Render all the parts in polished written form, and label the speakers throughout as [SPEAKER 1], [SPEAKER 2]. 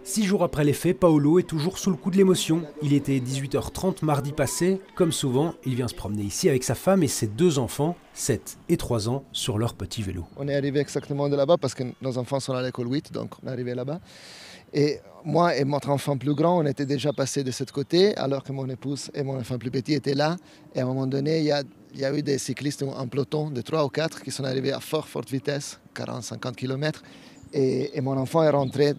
[SPEAKER 1] 6 jours après les faits, Paolo est toujours sous le coup de l'émotion. Il était 18h30 mardi passé. Comme souvent, il vient se promener ici avec sa femme et ses 2 enfants, 7 et 3 ans, sur leur petit vélo.
[SPEAKER 2] On est arrivé exactement de là-bas parce que nos enfants sont à l'école 8, donc on est arrivé là-bas. Et moi et notre enfant plus grand, on était déjà passés de ce côté, alors que mon épouse et mon enfant plus petit étaient là. Et à un moment donné, il y a eu des cyclistes en peloton de 3 ou 4 qui sont arrivés à forte vitesse, 40-50 km. Et mon enfant est rentré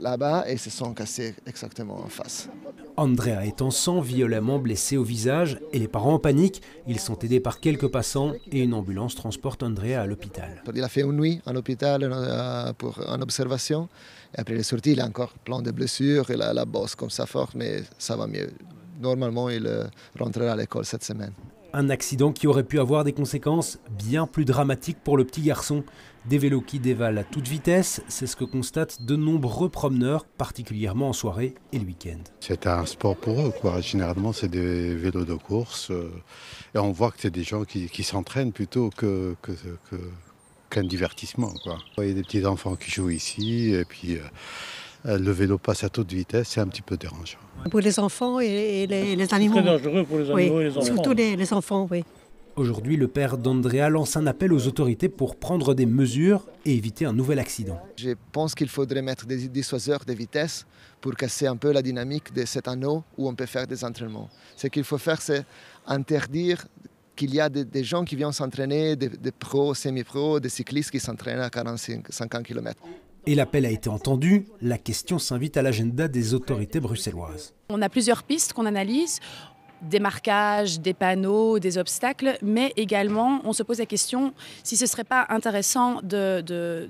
[SPEAKER 2] là-bas et se sont cassés exactement en face.
[SPEAKER 1] Andrea est en sang, violemment blessé au visage, et les parents en panique. Ils sont aidés par quelques passants et une ambulance transporte Andrea à l'hôpital.
[SPEAKER 2] Il a fait une nuit à l'hôpital en observation. Et après il est sorti, il a encore plein de blessures, il a la bosse comme ça forte, mais ça va mieux. Normalement, il rentrera à l'école cette semaine.
[SPEAKER 1] Un accident qui aurait pu avoir des conséquences bien plus dramatiques pour le petit garçon. Des vélos qui dévalent à toute vitesse, c'est ce que constatent de nombreux promeneurs, particulièrement en soirée et le week-end.
[SPEAKER 3] C'est un sport pour eux, quoi. Généralement, c'est des vélos de course. Et on voit que c'est des gens qui s'entraînent plutôt qu'un divertissement, quoi. Il y a des petits enfants qui jouent ici, et puis le vélo passe à toute vitesse, c'est un petit peu dérangeant.
[SPEAKER 4] Pour les enfants et les animaux.
[SPEAKER 5] C'est très dangereux pour les animaux et les enfants.
[SPEAKER 4] Surtout les enfants, oui.
[SPEAKER 1] Aujourd'hui, le père d'Andrea lance un appel aux autorités pour prendre des mesures et éviter un nouvel accident.
[SPEAKER 2] Je pense qu'il faudrait mettre des dissuaseurs de vitesse pour casser un peu la dynamique de cet anneau où on peut faire des entraînements. Ce qu'il faut faire, c'est interdire qu'il y a des gens qui viennent s'entraîner, des pros, semi-pros, des cyclistes qui s'entraînent à 40-50 km.
[SPEAKER 1] Et l'appel a été entendu, la question s'invite à l'agenda des autorités bruxelloises.
[SPEAKER 6] On a plusieurs pistes qu'on analyse. Des marquages, des panneaux, des obstacles, mais également on se pose la question si ce ne serait pas intéressant de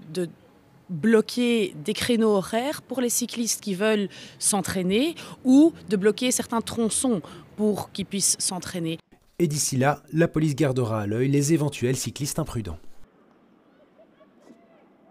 [SPEAKER 6] bloquer des créneaux horaires pour les cyclistes qui veulent s'entraîner ou de bloquer certains tronçons pour qu'ils puissent s'entraîner.
[SPEAKER 1] Et d'ici là, la police gardera à l'œil les éventuels cyclistes imprudents.